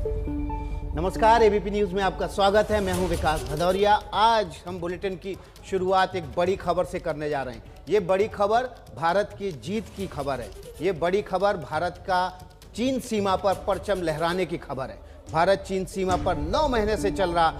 नमस्कार, ABP news में आपका स्वागत है। मैं हूं विकास भदौरिया। आज हम बुलेटिन की शुरुआत एक बड़ी खबर से करने जा रहे हैं। ये बड़ी खबर भारत की जीत की खबर है। ये बड़ी खबर भारत का चीन सीमा पर परचम लहराने की खबर है। भारत चीन सीमा पर 9 महीने से चल रहा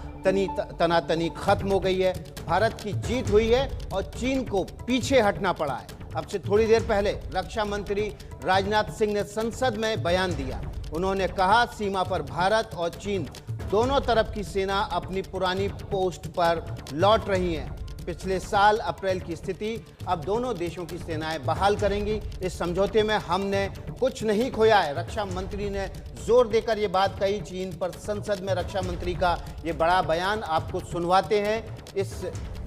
तनातनी खत्म हो गई है। भारत की जीत हुई है और चीन को पीछे हटना पड़ा है। अब से थोड़ी देर पहले रक्षा मंत्री राजनाथ सिंह ने संसद में बयान दिया। उन्होंने कहा, सीमा पर भारत और चीन दोनों तरफ की सेना अपनी पुरानी पोस्ट पर लौट रही हैं। पिछले साल अप्रैल की स्थिति अब दोनों देशों की सेनाएं बहाल करेंगी। इस समझौते में हमने कुछ नहीं खोया है। रक्षा मंत्री ने जोर देकर ये बात कही। चीन पर संसद में रक्षा मंत्री का ये बड़ा बयान आपको सुनवाते हैं। इस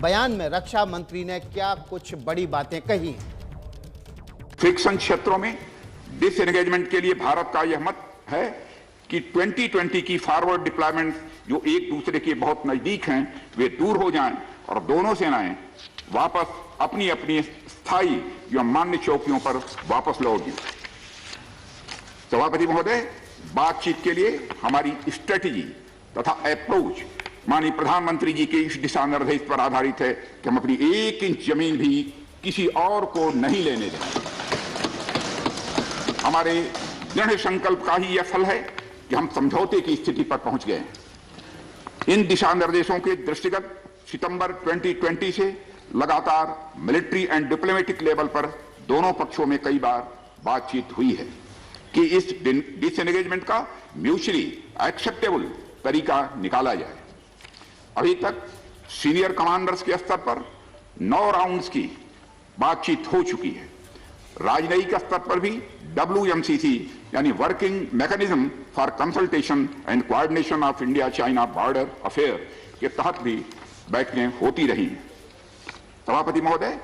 बयान में रक्षा मंत्री ने क्या कुछ बड़ी बातें कही। फ्रिक्शन क्षेत्रों में डिसएंगेजमेंट के लिए भारत का यह मत है कि 2020 की फॉरवर्ड डिप्लॉयमेंट जो एक दूसरे के बहुत नजदीक हैं वे दूर हो जाएं और दोनों सेनाएं वापस अपनी अपनी स्थायी या मान्य चौकियों पर वापस लौटें। सभापति महोदय, बातचीत के लिए हमारी स्ट्रेटेजी तथा अप्रोच माननीय प्रधानमंत्री जी के इस दिशा निर्देश पर आधारित है कि हम अपनी 1 इंच जमीन भी किसी और को नहीं लेने दें। हमारे दृढ़ संकल्प का ही यह फल है कि हम समझौते की स्थिति पर पहुंच गए हैं। इन दिशा निर्देशों के दृष्टिगत सितंबर 2020 से लगातार मिलिट्री एंड डिप्लोमेटिक लेवल पर दोनों पक्षों में कई बार बातचीत हुई है कि इस डिसएंगेजमेंट का म्यूचुअली एक्सेप्टेबल तरीका निकाला जाए। अभी तक सीनियर कमांडर्स के स्तर पर 9 राउंड्स की बातचीत हो चुकी है। राजनयिक स्तर पर भी WMCC यानी working mechanism for consultation and coordination of India China border affair के तहत भी बैठकें होती रही हैं। सभापति महोदय,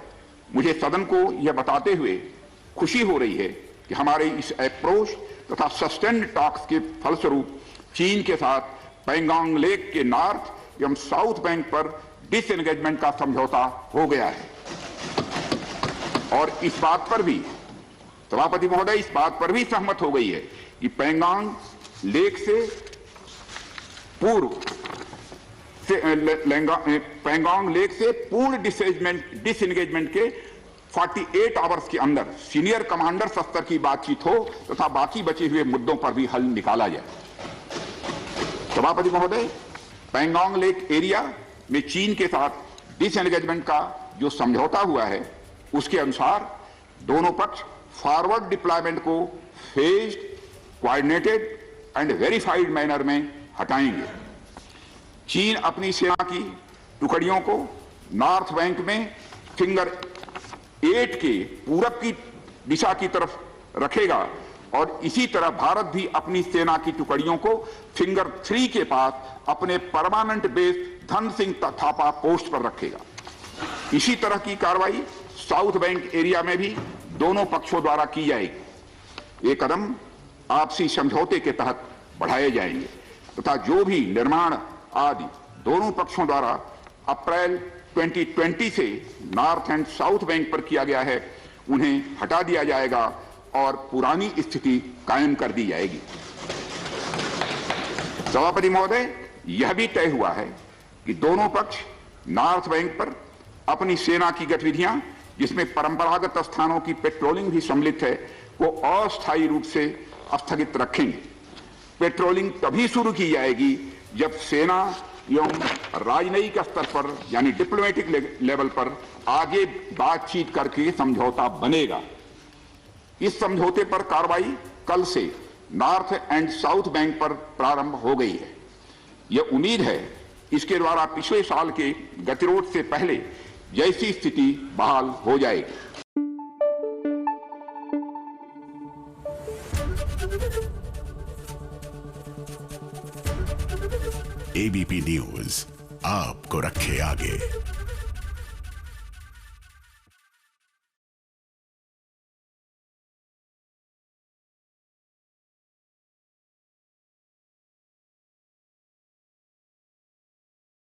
मुझे सदन को यह बताते हुए खुशी हो रही है कि हमारे इस अप्रोच तथा सस्टेन्ड टॉक्स के फलस्वरूप चीन के साथ पैंगोंग लेक के नॉर्थ एवं साउथ बैंक पर डिसएंगेजमेंट का समझौता हो गया है। और इस बात पर भी सभापति महोदय इस बात पर भी सहमत हो गई है कि पैंगोंग लेक से पूर्ण डिसएंगेजमेंट के 48 आवर्स के अंदर सीनियर कमांडर स्तर की बातचीत हो तथा बाकी बचे हुए मुद्दों पर भी हल निकाला जाए। सभापति महोदय, पैंगोंग लेक एरिया में चीन के साथ डिसएंगेजमेंट का जो समझौता हुआ है उसके अनुसार दोनों पक्ष फॉरवर्ड डिप्लॉयमेंट को phased, coordinated and verified manner में हटाएंगे। चीन अपनी सेना की टुकड़ियों को नॉर्थ बैंक में फिंगर 8 के पूरब की दिशा की तरफ रखेगा और इसी तरह भारत भी अपनी सेना की टुकड़ियों को फिंगर 3 के पास अपने permanent base Dhan Singh Thapa post पर रखेगा। इसी तरह की कार्रवाई साउथ बैंक एरिया में भी दोनों पक्षों द्वारा की जाएगी। ये कदम आपसी समझौते के तहत बढ़ाए जाएंगे तथा जो भी निर्माण आदि दोनों पक्षों द्वारा अप्रैल 2020 से नॉर्थ एंड साउथ बैंक पर किया गया है उन्हें हटा दिया जाएगा और पुरानी स्थिति कायम कर दी जाएगी। सभापति महोदय, यह भी तय हुआ है कि दोनों पक्ष नॉर्थ बैंक पर अपनी सेना की गतिविधियां जिसमें परंपरागत स्थानों की पेट्रोलिंग भी सम्मिलित है को अस्थायी रूप से स्थगित रखेंगे। पेट्रोलिंग तभी शुरू की जाएगी जब सेना एवं राजनयिक स्तर पर यानी डिप्लोमेटिक लेवल पर आगे बातचीत करके समझौता बनेगा। इस समझौते पर कार्रवाई कल से नॉर्थ एंड साउथ बैंक पर प्रारंभ हो गई है। यह उम्मीद है इसके द्वारा पिछले साल के गतिरोध से पहले जैसी स्थिति बहाल हो जाएगी। एबीपी न्यूज आपको रखे आगे।